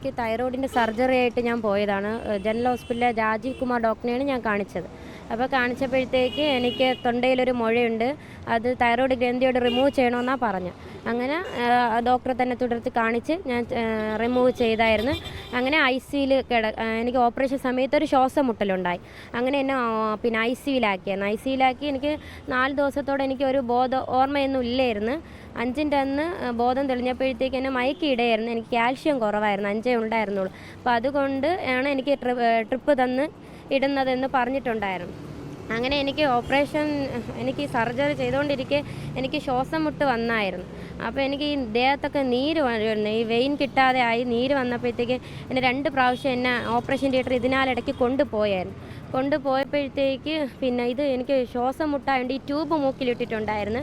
എനിക്ക് തൈറോയിഡിൻ്റെ സർജറി ആയിട്ട് ഞാൻ പോയതാണ്. ജനറൽ ഹോസ്പിറ്റലിലെ രാജീവ് കുമാർ ഡോക്ടറിനെയാണ് ഞാൻ കാണിച്ചത്. അപ്പോൾ കാണിച്ചപ്പോഴത്തേക്ക് എനിക്ക് തൊണ്ടയിലൊരു മുഴയുണ്ട്, അത് തൈറോയിഡ് ഗ്രന്ഥിയോട് റിമൂവ് ചെയ്യണമെന്നാണ് പറഞ്ഞു. അങ്ങനെ ഡോക്ടറെ തന്നെ തുടർത്ത് കാണിച്ച് ഞാൻ റിമൂവ് ചെയ്തായിരുന്നു. അങ്ങനെ ICUയിൽ എനിക്ക് ഓപ്പറേഷൻ സമയത്ത് ഒരു ശ്വാസം മുട്ടലുണ്ടായി. അങ്ങനെ എന്നെ പിന്നെ ICUയിലാക്കി എനിക്ക് 4 ദിവസത്തോടെ എനിക്ക് ഒരു ഓർമ്മയൊന്നും ഇല്ലായിരുന്നു. 5ൻ്റെ അന്ന് ബോധം തെളിഞ്ഞപ്പോഴത്തേക്ക് എന്നെ മയക്കിയിടായിരുന്നു. എനിക്ക് കാൽഷ്യം കുറവായിരുന്നു, 5 ഉണ്ടായിരുന്നുള്ളൂ. അപ്പോൾ അതുകൊണ്ട് ആണ് എനിക്ക് ട്രിപ്പ് തന്ന് ഇടുന്നതെന്ന് പറഞ്ഞിട്ടുണ്ടായിരുന്നു. അങ്ങനെ എനിക്ക് സർജറി ചെയ്തുകൊണ്ടിരിക്കെ എനിക്ക് ശ്വാസം മുട്ട് വന്നായിരുന്നു. അപ്പോൾ എനിക്ക് ഈ ദേഹത്തൊക്കെ നീര് വരുന്നു, ഈ വെയിൻ കിട്ടാതെ ആയി നീര് വന്നപ്പോഴത്തേക്ക് എന്നെ 2 പ്രാവശ്യം എന്നെ ഓപ്പറേഷൻ തിയേറ്റർ ഇതിനാലിടയ്ക്ക് കൊണ്ടുപോയപ്പോഴത്തേക്ക് പിന്നെ എനിക്ക് ശ്വാസം മുട്ടായതുകൊണ്ട് ഈ ട്യൂബ് മൂക്കിലിട്ടിട്ടുണ്ടായിരുന്നു.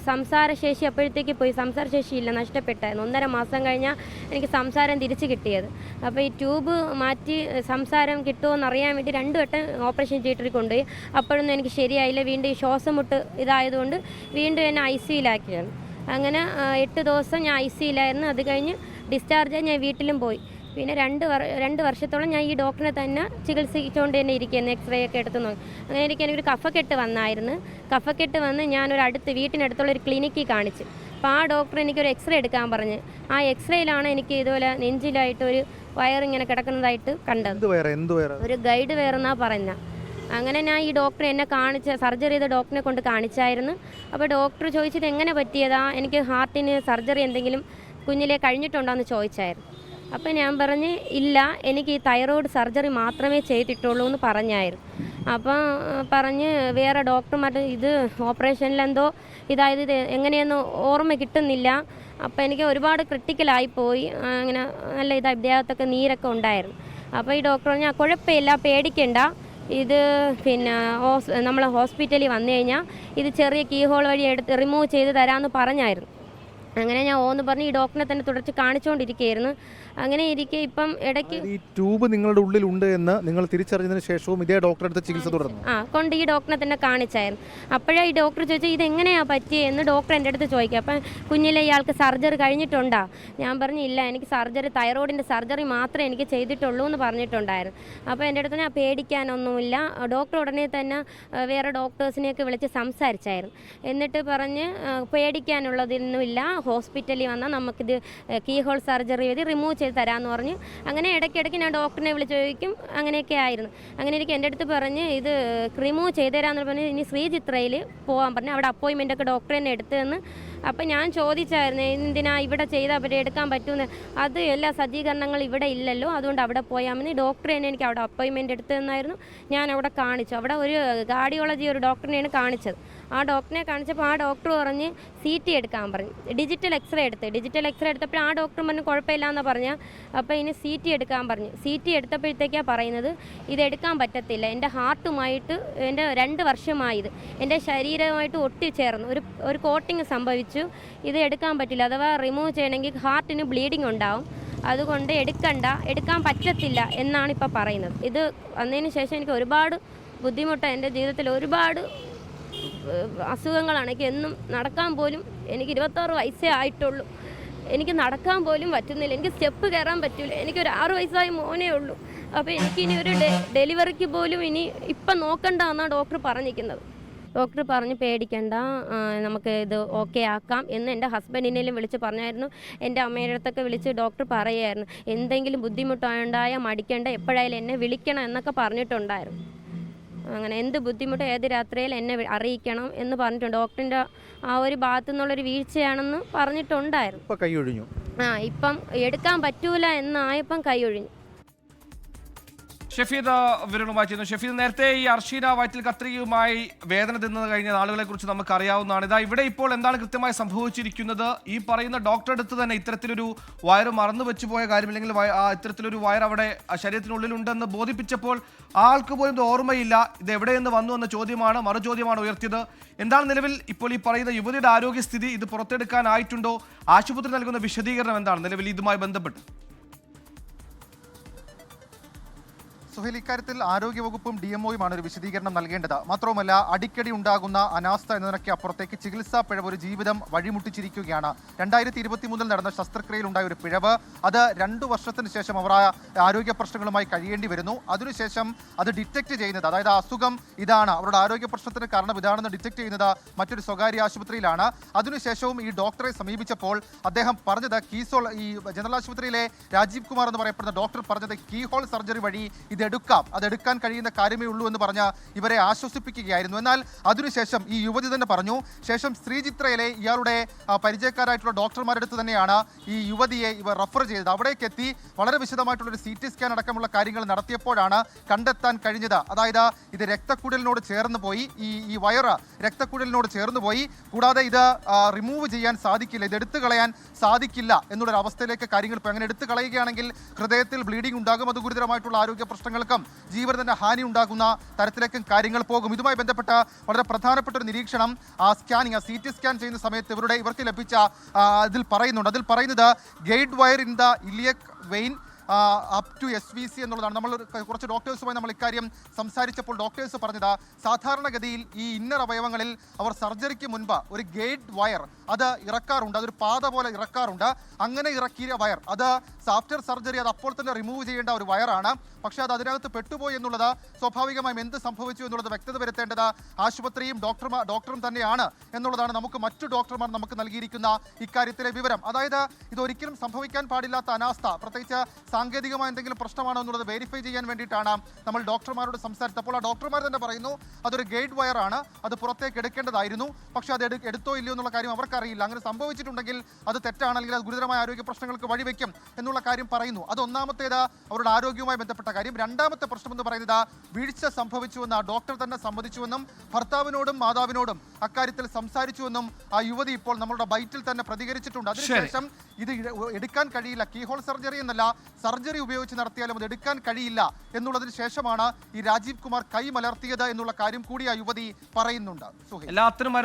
സംസാരശേഷി അപ്പോഴത്തേക്ക് പോയി, സംസാരശേഷിയില്ല, നഷ്ടപ്പെട്ടായിരുന്നു. 1.5 മാസം കഴിഞ്ഞാൽ എനിക്ക് സംസാരം തിരിച്ച് കിട്ടിയത്. അപ്പോൾ ഈ ട്യൂബ് മാറ്റി സംസാരം കിട്ടുമോ എന്നറിയാൻ വേണ്ടി 2 വട്ടം ഓപ്പറേഷൻ തിയേറ്ററിൽ കൊണ്ടുപോയി. അപ്പോഴൊന്നും എനിക്ക് ശരിയായില്ല. വീണ്ടും ഈ ശ്വാസം മുട്ട് ഇതായതുകൊണ്ട് വീണ്ടും എന്നെ ICUയിലാക്കിയാണ്. അങ്ങനെ 8 ദിവസം ഞാൻ ICUയിലായിരുന്നു. അത് കഴിഞ്ഞ് ഡിസ്ചാർജായി ഞാൻ വീട്ടിലും പോയി. പിന്നെ 2 വർഷത്തോളം ഞാൻ ഈ ഡോക്ടറിനെ തന്നെ ചികിത്സിച്ചുകൊണ്ട് തന്നെ ഇരിക്കുകയായിരുന്നു. എക്സ്റേ ഒക്കെ എടുത്ത് നോക്കി. അങ്ങനെ എനിക്കൊരു കഫക്കെട്ട് വന്ന് ഞാനൊരു വീട്ടിനടുത്തുള്ളൊരു ക്ലിനിക്കിൽ കാണിച്ചു. അപ്പോൾ ആ ഡോക്ടർ എനിക്കൊരു എക്സ്റേ എടുക്കാൻ പറഞ്ഞ്, ആ എക്സ്റേയിലാണ് എനിക്ക് ഇതുപോലെ നെഞ്ചിലായിട്ട് ഒരു വയറിങ്ങനെ കിടക്കുന്നതായിട്ട് കണ്ടത്. ഒരു ഗൈഡ് വയറെന്നാണ് പറയുന്നത്. അങ്ങനെ ഞാൻ ഈ ഡോക്ടറെ എന്നെ സർജറി ചെയ്ത ഡോക്ടറിനെ കൊണ്ട് കാണിച്ചായിരുന്നു. അപ്പോൾ ഡോക്ടർ ചോദിച്ചത് എങ്ങനെ പറ്റിയതാ, എനിക്ക് ഹാർട്ടിന് സർജറി എന്തെങ്കിലും കുഞ്ഞിലെ കഴിഞ്ഞിട്ടുണ്ടോ എന്ന് ചോദിച്ചായിരുന്നു. അപ്പോൾ ഞാൻ പറഞ്ഞ് ഇല്ല, എനിക്ക് ഈ തൈറോയ്ഡ് സർജറി മാത്രമേ ചെയ്തിട്ടുള്ളൂ എന്ന് പറഞ്ഞായിരുന്നു. അപ്പം പറഞ്ഞ് വേറെ ഡോക്ടർമാർ ഇത് ഓപ്പറേഷനിലെന്തോ ഇത് എങ്ങനെയൊന്നും ഓർമ്മ കിട്ടുന്നില്ല. അപ്പോൾ എനിക്ക് ഒരുപാട് ക്രിട്ടിക്കലായിപ്പോയി. അങ്ങനെ നല്ല ദേഹത്തൊക്കെ നീരൊക്കെ ഉണ്ടായിരുന്നു. അപ്പോൾ ഈ ഡോക്ടർ പറഞ്ഞാൽ കുഴപ്പമില്ല, പേടിക്കണ്ട, ഇത് പിന്നെ നമ്മൾ ഹോസ്പിറ്റലിൽ വന്നു കഴിഞ്ഞാൽ ഇത് ചെറിയ കീഹോൾ വഴി റിമൂവ് ചെയ്ത് തരാമെന്ന് പറഞ്ഞായിരുന്നു. അങ്ങനെ ഞാൻ ഓന്ന് പറഞ്ഞ് ഈ ഡോക്ടറിനെ തന്നെ തുടർച്ച് കാണിച്ചുകൊണ്ടിരിക്കുകയായിരുന്നു. അങ്ങനെ ഇരിക്കെ ഇപ്പം ഇടയ്ക്ക് ഈ ട്യൂബ് നിങ്ങളുടെ ഉള്ളിലുണ്ട് എന്ന് നിങ്ങൾ തിരിച്ചറിഞ്ഞതിന് ശേഷവും ഇതേ ഡോക്ടറെ അടുത്ത് ചികിത്സ തുടർന്നു? കൊണ്ട് ഈ ഡോക്ടറിനെ തന്നെ കാണിച്ചായിരുന്നു. അപ്പോഴേ ഈ ഡോക്ടർ ചോദിച്ചാൽ ഇതെങ്ങനെയാണ് പറ്റിയെന്ന് ഡോക്ടർ എൻ്റെ അടുത്ത് ചോദിക്കുക. അപ്പം കുഞ്ഞിലെ ഇയാൾക്ക് സർജറി കഴിഞ്ഞിട്ടുണ്ടോ? ഞാൻ പറഞ്ഞു ഇല്ല, എനിക്ക് തൈറോയിഡിൻ്റെ സർജറി മാത്രമേ എനിക്ക് ചെയ്തിട്ടുള്ളൂ എന്ന് പറഞ്ഞിട്ടുണ്ടായിരുന്നു. അപ്പോൾ എൻ്റെ അടുത്ത് ഞാൻ പേടിക്കാനൊന്നുമില്ല, ഡോക്ടർ ഉടനെ തന്നെ വേറെ ഡോക്ടേഴ്സിനെയൊക്കെ വിളിച്ച് സംസാരിച്ചായിരുന്നു. എന്നിട്ട് പറഞ്ഞ് പേടിക്കാനുള്ളതൊന്നുമില്ല, ഹോസ്പിറ്റലിൽ വന്നാൽ നമുക്കിത് കീഹോൾ സർജറി ചെയ്ത് റിമൂവ് ചെയ്ത് തരാമെന്ന് പറഞ്ഞു. അങ്ങനെ ഇടയ്ക്കിടയ്ക്ക് ഞാൻ ഡോക്ടറിനെ വിളിച്ച് ചോദിക്കും, അങ്ങനെയൊക്കെ ആയിരുന്നു. അങ്ങനെ എനിക്ക് എൻ്റെ അടുത്ത് പറഞ്ഞ് ഇത് റിമൂവ് ചെയ്ത് തരാമെന്ന് പറഞ്ഞ് ഇനി ശ്രീചിത്രയിൽ പോകാൻ പറഞ്ഞു. അവിടെ അപ്പോയിൻമെൻ്റൊക്കെ ഡോക്ടർ തന്നെ എടുത്തതെന്ന്. അപ്പം ഞാൻ ചോദിച്ചായിരുന്നു എന്തിനാ ഇവിടെ ചെയ്താൽ എടുക്കാൻ പറ്റുമെന്ന്. അത് എല്ലാ സജ്ജീകരണങ്ങളും ഇവിടെ ഇല്ലല്ലോ, അതുകൊണ്ട് അവിടെ പോയാൽ മതി. ഡോക്ടർ തന്നെ എനിക്ക് അവിടെ അപ്പോയിൻമെൻ്റ് എടുത്തു തന്നായിരുന്നു. ഞാൻ അവിടെ കാണിച്ചു. അവിടെ ഒരു കാർഡിയോളജി ഒരു ഡോക്ടറിനെയാണ് കാണിച്ചത്. ആ ഡോക്ടറിനെ കാണിച്ചപ്പോൾ ആ ഡോക്ടർ പറഞ്ഞ് CT എടുക്കാൻ പറഞ്ഞു. ഡിജിറ്റൽ എക്സ്റേ എടുത്തപ്പോൾ ആ ഡോക്ടർ പറഞ്ഞു കുഴപ്പമില്ല എന്ന് പറഞ്ഞാൽ. അപ്പോൾ ഇനി CT എടുക്കാൻ പറഞ്ഞു. CT എടുത്തപ്പോഴത്തേക്കാണ് പറയുന്നത് ഇതെടുക്കാൻ പറ്റത്തില്ല, എൻ്റെ ഹാർട്ടുമായിട്ട് എൻ്റെ 2 വർഷമായത് എൻ്റെ ശരീരവുമായിട്ട് ഒട്ടിച്ചേർന്നു ഒരു കോട്ടിങ് സംഭവിച്ചു, ഇത് എടുക്കാൻ പറ്റില്ല. അഥവാ റിമൂവ് ചെയ്യണമെങ്കിൽ ഹാർട്ടിന് ബ്ലീഡിങ് ഉണ്ടാവും, അതുകൊണ്ട് എടുക്കാൻ പറ്റത്തില്ല എന്നാണ് ഇപ്പോൾ പറയുന്നത്. ഇത് വന്നതിന് ശേഷം എനിക്ക് ഒരുപാട് ബുദ്ധിമുട്ടാണ്. എൻ്റെ ജീവിതത്തിൽ ഒരുപാട് അസുഖങ്ങളാണ്. എനിക്ക് എന്നും നടക്കാൻ പോലും, എനിക്ക് 26 വയസ്സേ ആയിട്ടുള്ളൂ, എനിക്ക് നടക്കാൻ പോലും പറ്റുന്നില്ല, എനിക്ക് സ്റ്റെപ്പ് കയറാൻ പറ്റില്ല. എനിക്കൊരു 6 വയസ്സായ മോനേ ഉള്ളൂ. അപ്പോൾ എനിക്കിനി ഒരു ഡെലിവറിക്ക് പോലും ഇപ്പം നോക്കണ്ട എന്നാണ് ഡോക്ടർ പറഞ്ഞിരിക്കുന്നത്. ഡോക്ടർ പറഞ്ഞ് പേടിക്കണ്ട, നമുക്ക് ഇത് ഓക്കെ ആക്കാം എന്ന് എൻ്റെ ഹസ്ബൻഡിനെയും വിളിച്ച് പറഞ്ഞായിരുന്നു. എൻ്റെ അമ്മയുടെ അടുത്തൊക്കെ വിളിച്ച് ഡോക്ടർ പറയുമായിരുന്നു എന്തെങ്കിലും ബുദ്ധിമുട്ടുണ്ടായാൽ മടിക്കേണ്ട, എപ്പോഴായാലും എന്നെ വിളിക്കണം എന്നൊക്കെ പറഞ്ഞിട്ടുണ്ടായിരുന്നു. അങ്ങനെ എന്ത് ബുദ്ധിമുട്ട് ഏത് രാത്രിയിൽ എന്നെ അറിയിക്കണം എന്ന് പറഞ്ഞിട്ടുണ്ട്. ഡോക്ടറിൻ്റെ ആ ഒരു ഭാഗത്തു നിന്നുള്ളൊരു വീഴ്ചയാണെന്ന് പറഞ്ഞിട്ടുണ്ടായിരുന്നു. ഇപ്പം എടുക്കാൻ പറ്റൂല എന്നായപ്പം കൈ ഒഴിഞ്ഞു. ഷഫീദ് വിവരങ്ങളുമായി ചെയ്യുന്നു. ഷഫീദ്, നേരത്തെ ഈ അർഷീന വയറ്റിൽ കത്രികയുമായി വേദന തിന്നത് കഴിഞ്ഞ നാളുകളെ കുറിച്ച് നമുക്ക് അറിയാവുന്നതാണ്. ഇവിടെ ഇപ്പോൾ എന്താണ് കൃത്യമായി സംഭവിച്ചിരിക്കുന്നത്? ഈ പറയുന്ന ഡോക്ടറെ അടുത്ത് തന്നെ ഇത്തരത്തിലൊരു വയറ് മറന്നു വെച്ചു പോയ കാര്യം, അല്ലെങ്കിൽ ഇത്തരത്തിലൊരു വയർ അവിടെ ശരീരത്തിനുള്ളിലുണ്ടെന്ന് ബോധിപ്പിച്ചപ്പോൾ ആൾക്ക് പോലും ഇത് ഓർമ്മയില്ല, ഇത് എവിടെയെന്ന് വന്നു എന്ന മറുചോദ്യമാണ് ഉയർത്തിയത്. എന്താണ് നിലവിൽ ഇപ്പോൾ ഈ പറയുന്ന യുവതിയുടെ ആരോഗ്യസ്ഥിതി? ഇത് പുറത്തെടുക്കാനായിട്ടുണ്ടോ? ആശുപത്രി നൽകുന്ന വിശദീകരണം എന്താണ് നിലവിൽ ഇതുമായി ബന്ധപ്പെട്ട്? സുഹേൽ, ഇക്കാര്യത്തിൽ ആരോഗ്യവകുപ്പും DMOയുമാണ് ഒരു വിശദീകരണം നൽകേണ്ടത്. മാത്രവുമല്ല, അടിക്കടി ഉണ്ടാകുന്ന അനാസ്ഥ എന്നതിനൊക്കെ അപ്പുറത്തേക്ക് ചികിത്സാ പിഴവ് ഒരു ജീവിതം വഴിമുട്ടിച്ചിരിക്കുകയാണ്. 2023 നടന്ന ശസ്ത്രക്രിയയിൽ ഉണ്ടായ ഒരു പിഴവ്, അത് 2 വർഷത്തിന് ശേഷം അവർ ആരോഗ്യ പ്രശ്നങ്ങളുമായി കഴിയേണ്ടി വരുന്നു. അതിനുശേഷം അത് ഡിറ്റക്ട് ചെയ്യുന്നത്, അതായത് അസുഖം ഇതാണ്, അവരുടെ ആരോഗ്യ പ്രശ്നത്തിന് കാരണം ഇതാണെന്ന് ഡിറ്റക്ട് ചെയ്യുന്നത് മറ്റൊരു സ്വകാര്യ ആശുപത്രിയിലാണ്. അതിനുശേഷവും ഈ ഡോക്ടറെ സമീപിച്ചപ്പോൾ അദ്ദേഹം പറഞ്ഞത് ഈ ജനറൽ ആശുപത്രിയിലെ രാജീവ് കുമാർ എന്ന് പറയപ്പെടുന്ന ഡോക്ടർ പറഞ്ഞത് കീഹോൾ സർജറി വഴി അതെടുക്കാൻ കഴിയുന്ന കാര്യമേ ഉള്ളൂ എന്ന് പറഞ്ഞ് ഇവരെ ആശ്വസിപ്പിക്കുകയായിരുന്നു. എന്നാൽ അതിനുശേഷം ഈ യുവതി തന്നെ പറഞ്ഞു, ശേഷം ശ്രീചിത്രയിലെ ഇയാളുടെ പരിചയക്കാരായിട്ടുള്ള ഡോക്ടർമാരെടുത്ത് തന്നെയാണ് ഈ യുവതിയെ ഇവർ റഫർ ചെയ്തത്. അവിടേക്ക് എത്തി വളരെ വിശദമായിട്ടുള്ളൊരു CT സ്കാൻ അടക്കമുള്ള കാര്യങ്ങൾ നടത്തിയപ്പോഴാണ് കണ്ടെത്താൻ കഴിഞ്ഞത്. അതായത് ഇത് രക്തക്കുഴലിനോട് ചേർന്ന് പോയി, ഈ വയറ് രക്തക്കുഴലിനോട് ചേർന്ന് പോയി. കൂടാതെ ഇത് റിമൂവ് ചെയ്യാൻ സാധിക്കില്ല, ഇത് എടുത്തു കളയാൻ സാധിക്കില്ല എന്നുള്ളൊരു അവസ്ഥയിലേക്ക് കാര്യങ്ങൾ പോയി. അങ്ങനെ എടുത്തു കളയുകയാണെങ്കിൽ ഹൃദയത്തിൽ ബ്ലീഡിംഗ് ഉണ്ടാകും, അത് ഗുരുതരമായിട്ടുള്ള ആരോഗ്യ പ്രശ്നങ്ങൾക്കും ജീവന് തന്നെ ഹാനി ഉണ്ടാകുന്ന തരത്തിലേക്കും കാര്യങ്ങൾ പോകും. ഇതുമായി ബന്ധപ്പെട്ട വളരെ പ്രധാനപ്പെട്ട ഒരു നിരീക്ഷണം സ്കാനിങ് CT സ്കാൻ ചെയ്യുന്ന സമയത്ത് ഇവർക്ക് ലഭിച്ച അതിൽ പറയുന്നത് guide wire in the iliac vein up to SVC എന്നുള്ളതാണ്. നമ്മൾ കുറച്ച് ഡോക്ടേഴ്സുമായി നമ്മൾ ഇക്കാര്യം സംസാരിച്ചപ്പോൾ ഡോക്ടേഴ്സ് പറഞ്ഞത്, സാധാരണഗതിയിൽ ഈ ഇന്നർ അവയവങ്ങളിൽ അവർ സർജറിക്ക് മുൻപ് ഒരു ഗൈഡ് വയർ അത് ഇറക്കാറുണ്ട്, അതൊരു പാത പോലെ ഇറക്കാറുണ്ട്. അങ്ങനെ ഇറക്കിയ വയർ അത് ആഫ്റ്റർ സർജറി അത് അപ്പോൾ തന്നെ റിമൂവ് ചെയ്യേണ്ട ഒരു വയറാണ്. പക്ഷേ അത് അതിനകത്ത് പെട്ടുപോയി എന്നുള്ളത് സ്വാഭാവികമായും എന്ത് സംഭവിച്ചു എന്നുള്ളത് വ്യക്തത വരുത്തേണ്ടത് ആശുപത്രിയും ഡോക്ടറും തന്നെയാണ് എന്നുള്ളതാണ് മറ്റു ഡോക്ടർമാർ നമുക്ക് നൽകിയിരിക്കുന്ന ഇക്കാര്യത്തിലെ വിവരം. അതായത് ഇതൊരിക്കലും സംഭവിക്കാൻ പാടില്ലാത്ത അനാസ്ഥ, പ്രത്യേകിച്ച് സാങ്കേതികമായ എന്തെങ്കിലും പ്രശ്നമാണോ എന്നുള്ളത് വെരിഫൈ ചെയ്യാൻ വേണ്ടിയിട്ടാണ് നമ്മൾ ഡോക്ടർമാരോട് സംസാരിച്ചത്. അപ്പോൾ ആ ഡോക്ടർമാർ തന്നെ പറയുന്നു അതൊരു ഗൈഡ് വയറാണ്, അത് പുറത്തേക്ക് എടുക്കേണ്ടതായിരുന്നു, പക്ഷേ അത് എടുത്തോ ഇല്ലയോ എന്നുള്ള കാര്യം അവർക്കറിയില്ല. അങ്ങനെ സംഭവിച്ചിട്ടുണ്ടെങ്കിൽ അത് തെറ്റാണ്, അല്ലെങ്കിൽ അത് ഗുരുതരമായ ആരോഗ്യ പ്രശ്നങ്ങൾക്ക് വഴിവെക്കും എന്നുള്ള കാര്യം പറയുന്നു. അത് ഒന്നാമത്തേത് അവരുടെ ആരോഗ്യവുമായി ബന്ധപ്പെട്ട കാര്യം. രണ്ടാമത്തെ പ്രശ്നം എന്ന് പറയുന്നത് വീഴ്ച സംഭവിച്ചുവെന്ന് ആ ഡോക്ടർ തന്നെ സമ്മതിച്ചുവെന്നും ഭർത്താവിനോടും മാതാവിനോടും അക്കാര്യത്തിൽ സംസാരിച്ചുവെന്നും ആ യുവതി ഇപ്പോൾ നമ്മളുടെ ബൈറ്റിൽ തന്നെ പ്രതികരിച്ചിട്ടുണ്ട്. അതിനുശേഷം ഇത് എടുക്കാൻ കഴിയില്ല, കീഹോൾ സർജറി എന്നല്ല, സർജറി ഉപയോഗിച്ച് നടത്തിയാലും അത് എടുക്കാൻ കഴിയില്ല എന്നുള്ളതിന് ശേഷമാണ് ഈ രാജീവ് കുമാർ കൈ മലർത്തിയത് എന്നുള്ള കാര്യം കൂടി ആ യുവതി പറയുന്നുണ്ട്. എല്ലാത്തിനും